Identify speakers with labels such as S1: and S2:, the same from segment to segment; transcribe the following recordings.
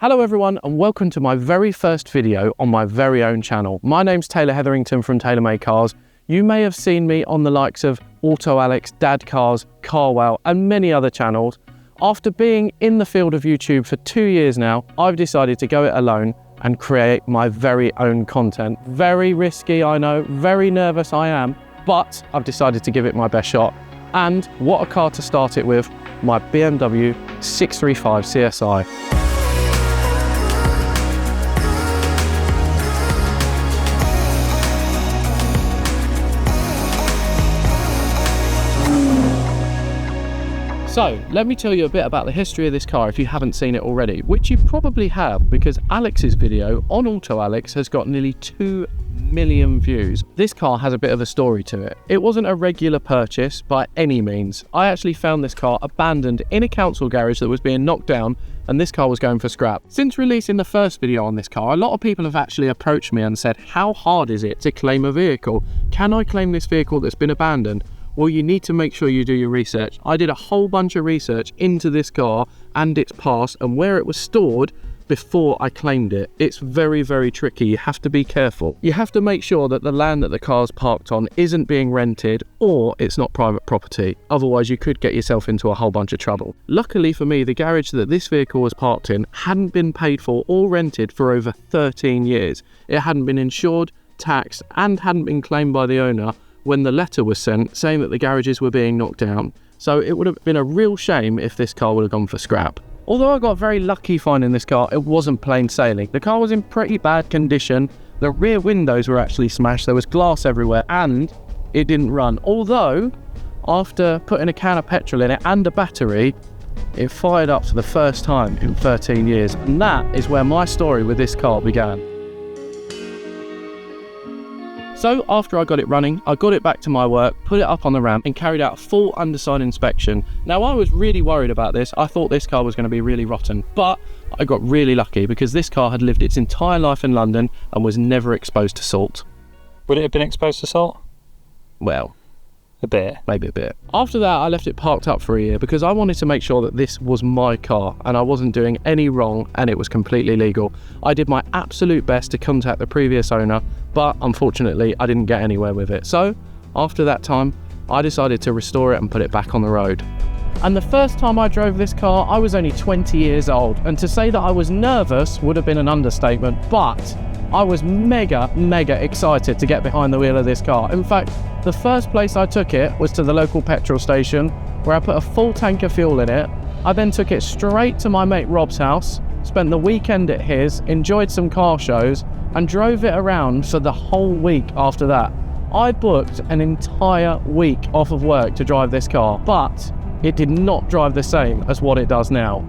S1: Hello everyone and welcome to my very first video on my very own channel. My name's Taylor Hetherington from TaylorMade Cars. You may have seen me on the likes of Auto Alex, Dad Cars, Carwell and many other channels. After being in the field of YouTube for 2 years now, I've decided to go it alone and create my very own content. Very risky, I know, very nervous I am, but I've decided to give it my best shot. And what a car to start it with, my BMW 635 CSI. So, let me tell you a bit about the history of this car if you haven't seen it already, which you probably have because Alex's video on Auto Alex has got nearly 2 million views. This car has a bit of a story to it. It wasn't a regular purchase by any means. I actually found this car abandoned in a council garage that was being knocked down and this car was going for scrap. Since releasing the first video on this car, a lot of people have actually approached me and said, how hard is it to claim a vehicle? Can I claim this vehicle that's been abandoned? Well, you need to make sure you do your research. I did a whole bunch of research into this car and its past and where it was stored before I claimed it. It's very, very tricky. You have to be careful. You have to make sure that the land that the car's parked on isn't being rented or it's not private property. Otherwise, you could get yourself into a whole bunch of trouble. Luckily for me, the garage that this vehicle was parked in hadn't been paid for or rented for over 13 years. It hadn't been insured, taxed, and hadn't been claimed by the owner when the letter was sent saying that the garages were being knocked down. So it would have been a real shame if this car would have gone for scrap. Although I got very lucky finding this car, it wasn't plain sailing. The car was in pretty bad condition. The rear windows were actually smashed. There was glass everywhere and it didn't run. Although, after putting a can of petrol in it and a battery, it fired up for the first time in 13 years. And that is where my story with this car began. So after I got it running, I got it back to my work, put it up on the ramp and carried out a full underside inspection. Now I was really worried about this. I thought this car was going to be really rotten, but I got really lucky because this car had lived its entire life in London and was never exposed to salt.
S2: Would it have been exposed to salt?
S1: Well,
S2: a bit.
S1: Maybe a bit. After that, I left it parked up for a year because I wanted to make sure that this was my car and I wasn't doing any wrong and it was completely legal. I did my absolute best to contact the previous owner, but unfortunately I didn't get anywhere with it. So after that time, I decided to restore it and put it back on the road. And the first time I drove this car, I was only 20 years old. And to say that I was nervous would have been an understatement, but I was mega excited to get behind the wheel of this car. In fact, the first place I took it was to the local petrol station where I put a full tank of fuel in it. I then took it straight to my mate Rob's house, spent the weekend at his, enjoyed some car shows and drove it around for the whole week after that. I booked an entire week off of work to drive this car, but it did not drive the same as what it does now.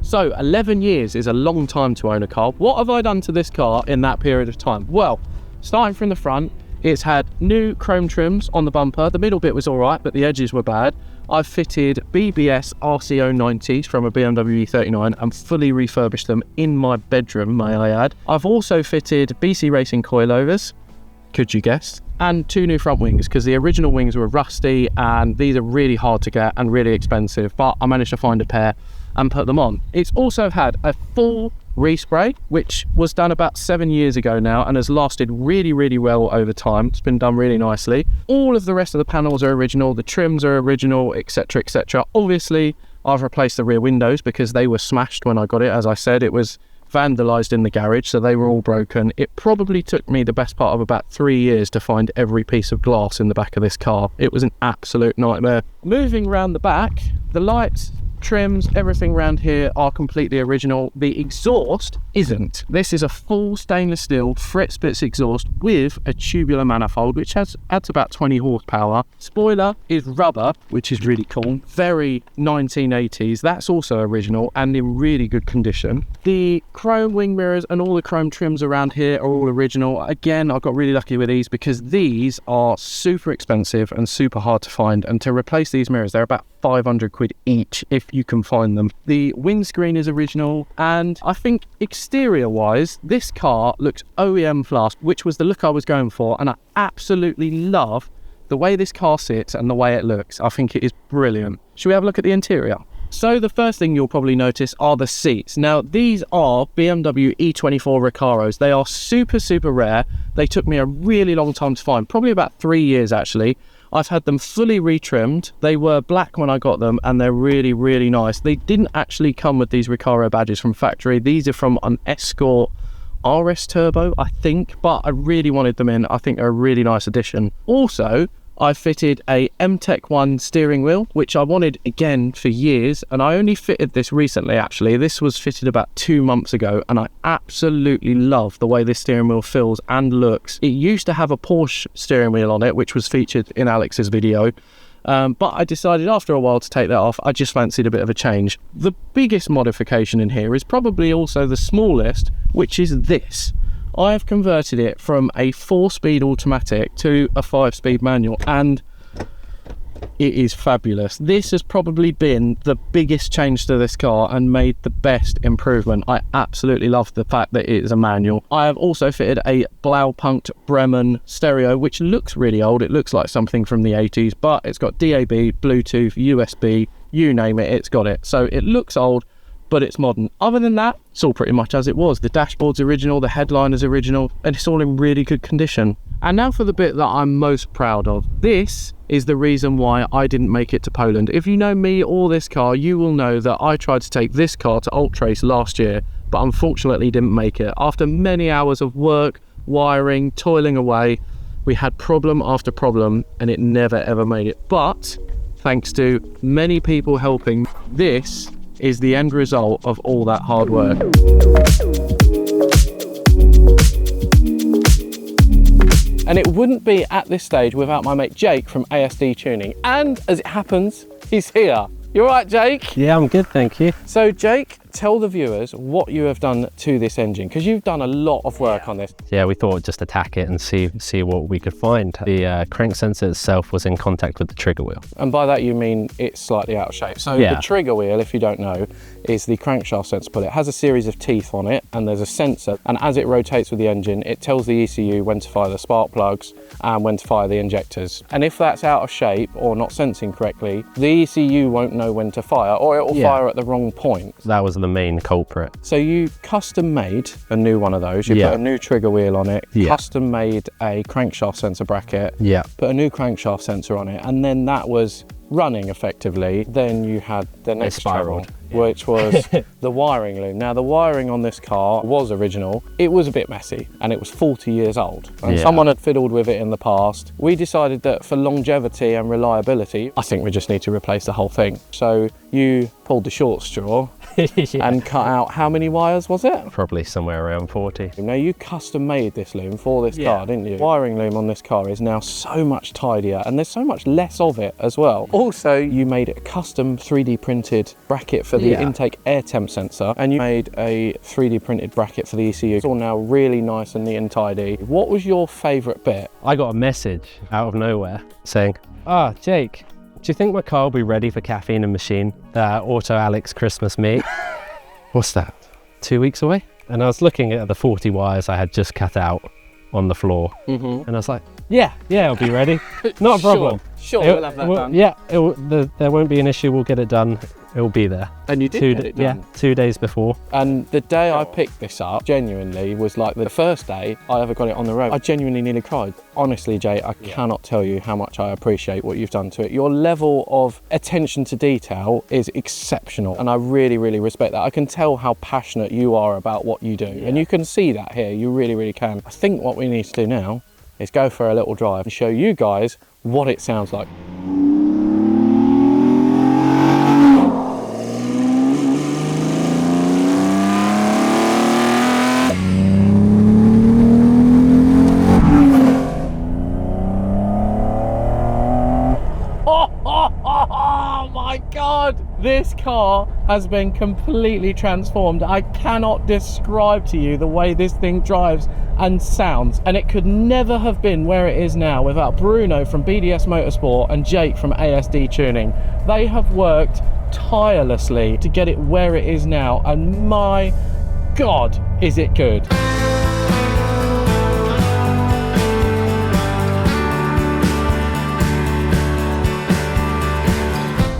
S1: So 11 years is a long time to own a car. What have I done to this car in that period of time? Well, starting from the front, it's had new chrome trims on the bumper. The middle bit was all right, but the edges were bad. I've fitted BBS RCO 90s from a BMW E39 and fully refurbished them in my bedroom, may I add. I've also fitted BC Racing coilovers, could you guess? And 2 new front wings because the original wings were rusty and these are really hard to get and really expensive, but I managed to find a pair and put them on. It's also had a full respray, which was done about 7 years ago now and has lasted really well over time. It's been done really nicely. All of the rest of the panels are original, the trims are original, etc, etc. Obviously, I've replaced the rear windows because they were smashed when I got it. As I said, it was vandalized in the garage, so they were all broken. It probably took me the best part of about 3 years to find every piece of glass in the back of this car. It was an absolute nightmare. Moving around the back, the lights, trims, everything around here are completely original. The exhaust isn't. This is a full stainless steel Fritz Spitz exhaust with a tubular manifold which adds about 20 horsepower. Spoiler is rubber, which is really cool. Very 1980s. That's also original and in really good condition. The chrome wing mirrors and all the chrome trims around here are all original. Again, I got really lucky with these because these are super expensive and super hard to find, and to replace these mirrors they're about 500 quid each if you can find them. The windscreen is original, and I think exterior wise this car looks OEM plus, which was the look I was going for, and I absolutely love the way this car sits and the way it looks. I think it is brilliant. Should we have a look at the interior? So the first thing you'll probably notice are the seats. Now these are BMW E24 Recaros. They are super, super rare. They took me a really long time to find, probably about 3 years actually. I've had them fully retrimmed. They were black when I got them and they're really, really nice. They didn't actually come with these Recaro badges from factory. These are from an Escort RS Turbo, I think, but I really wanted them in. I think they're a really nice addition. Also, I fitted a M-Tech 1 steering wheel, which I wanted again for years, and I only fitted this recently actually. This was fitted about 2 months ago, and I absolutely love the way this steering wheel feels and looks. It used to have a Porsche steering wheel on it, which was featured in Alex's video, but I decided after a while to take that off. I just fancied a bit of a change. The biggest modification in here is probably also the smallest, which is this. I have converted it from a 4-speed automatic to a 5-speed manual, and it is fabulous. This has probably been the biggest change to this car and made the best improvement. I absolutely love the fact that it is a manual. I have also fitted a Blaupunkt Bremen stereo, which looks really old. It looks like something from the 80s, but it's got DAB, Bluetooth, USB, you name it, it's got it. So it looks old, but it's modern. Other than that, it's all pretty much as it was. The dashboard's original, the headline is original, and it's all in really good condition. And now for the bit that I'm most proud of. This is the reason why I didn't make it to Poland. If you know me or this car, you will know that I tried to take this car to Alt Trace last year, but unfortunately didn't make it. After many hours of work, wiring, toiling away, we had problem after problem, and it never ever made it. But thanks to many people helping, this is the end result of all that hard work. And it wouldn't be at this stage without my mate Jake from ASD Tuning. And as it happens, he's here. You all right, Jake?
S3: Yeah, I'm good, thank you.
S1: So Jake, tell the viewers what you have done to this engine, because you've done a lot of work on this.
S3: Yeah, we thought just attack it and see what we could find. The crank sensor itself was in contact with the trigger wheel.
S1: And by that you mean it's slightly out of shape. So
S3: yeah.
S1: The trigger wheel, if you don't know, is the crankshaft sensor pulley. It has a series of teeth on it, and there's a sensor, and as it rotates with the engine, it tells the ECU when to fire the spark plugs and when to fire the injectors. And if that's out of shape or not sensing correctly, the ECU won't know when to fire, or it will fire at the wrong point.
S3: That was the main culprit.
S1: So you custom made a new one of those. You put a new trigger wheel on it, custom made a crankshaft sensor bracket, put a new crankshaft sensor on it, and then that was running effectively. Then you had the next trouble, which was the wiring loom. Now the wiring on this car was original. It was a bit messy and it was 40 years old, and someone had fiddled with it in the past. We decided that for longevity and reliability, I think we just need to replace the whole thing. So you pulled the short straw and cut out, how many wires was it?
S3: Probably somewhere around 40.
S1: Now you custom made this loom for this car, didn't you? Wiring loom on this car is now so much tidier, and there's so much less of it as well. Also, you made a custom 3D printed bracket for the intake air temp sensor, and you made a 3D printed bracket for the ECU. It's all now really nice and neat and tidy. What was your favourite bit?
S3: I got a message out of nowhere saying, Jake, do you think my car will be ready for Caffeine and Machine, Auto Alex Christmas meet?
S1: What's that?
S3: 2 weeks away? And I was looking at the 40 wires I had just cut out on the floor, and I was like, yeah, it'll be ready. Not a problem.
S1: Sure, we'll have that done.
S3: Yeah, there won't be an issue. We'll get it done. It'll be there.
S1: And you did get it done?
S3: Yeah, 2 days before.
S1: And the day I picked this up, genuinely, was like the first day I ever got it on the road. I genuinely nearly cried. Honestly, Jay, I cannot tell you how much I appreciate what you've done to it. Your level of attention to detail is exceptional, and I really, really respect that. I can tell how passionate you are about what you do, and you can see that here. You really, really can. I think what we need to do now is go for a little drive and show you guys what it sounds like. Oh my God, this car has been completely transformed. I cannot describe to you the way this thing drives and sounds, and it could never have been where it is now without Bruno from BDS Motorsport and Jake from ASD Tuning. They have worked tirelessly to get it where it is now, and my God, is it good.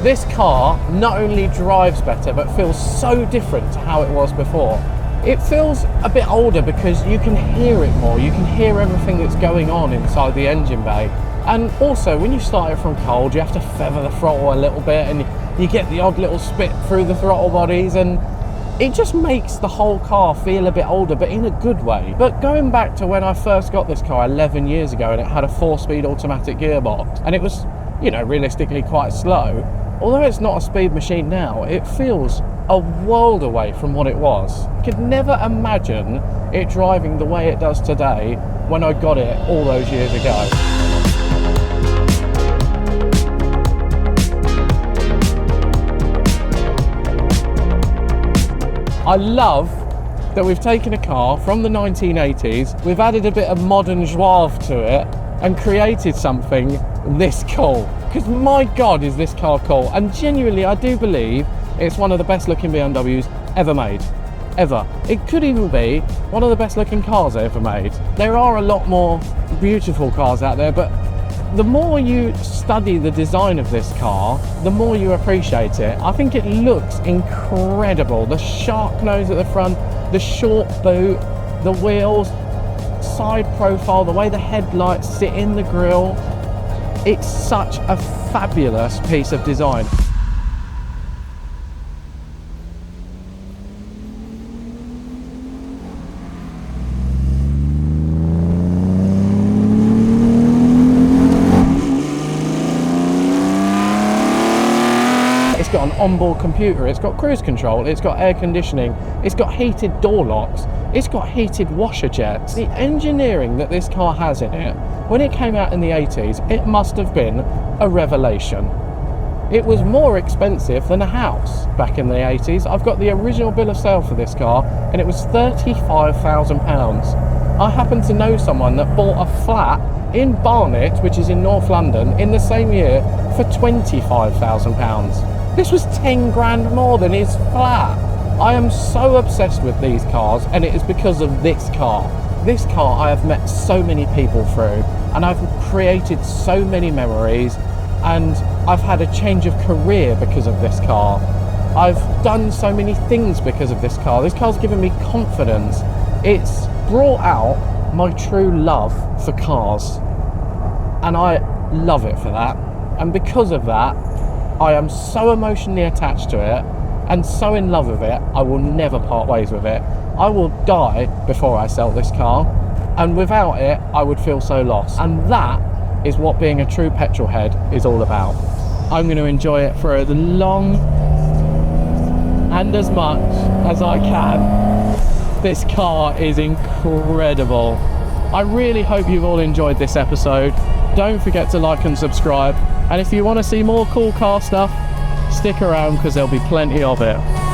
S1: This car not only drives better, but feels so different to how it was before. It feels a bit older because you can hear it more. You can hear everything that's going on inside the engine bay. And also, when you start it from cold, you have to feather the throttle a little bit, and you get the odd little spit through the throttle bodies, and it just makes the whole car feel a bit older, but in a good way. But going back to when I first got this car 11 years ago, and it had a 4-speed automatic gearbox, and it was, you know, realistically quite slow. Although it's not a speed machine now, it feels a world away from what it was. I could never imagine it driving the way it does today when I got it all those years ago. I love that we've taken a car from the 1980s, we've added a bit of modern zouave to it and created something this cool. Because my God, is this car cool. And genuinely, I do believe it's one of the best looking BMWs ever made. Ever. It could even be one of the best looking cars ever made. There are a lot more beautiful cars out there, but the more you study the design of this car, the more you appreciate it. I think it looks incredible. The sharp nose at the front, the short boot, the wheels, side profile, the way the headlights sit in the grille. It's such a fabulous piece of design. It's got an onboard computer, it's got cruise control, it's got air conditioning, it's got heated door locks, it's got heated washer jets. The engineering that this car has in it, when it came out in the 80s, it must have been a revelation. It was more expensive than a house back in the 80s. I've got the original bill of sale for this car, and it was £35,000. I happen to know someone that bought a flat in Barnet, which is in North London, in the same year for £25,000. This was 10 grand more than his flat. I am so obsessed with these cars, and it is because of this car. This car I have met so many people through, and I've created so many memories, and I've had a change of career because of this car. I've done so many things because of this car. This car's given me confidence. It's brought out my true love for cars, and I love it for that. And because of that, I am so emotionally attached to it and so in love with it, I will never part ways with it. I will die before I sell this car, and without it, I would feel so lost. And that is what being a true petrol head is all about. I'm going to enjoy it for as long and as much as I can. This car is incredible. I really hope you've all enjoyed this episode. Don't forget to like and subscribe. And if you want to see more cool car stuff, stick around because there'll be plenty of it.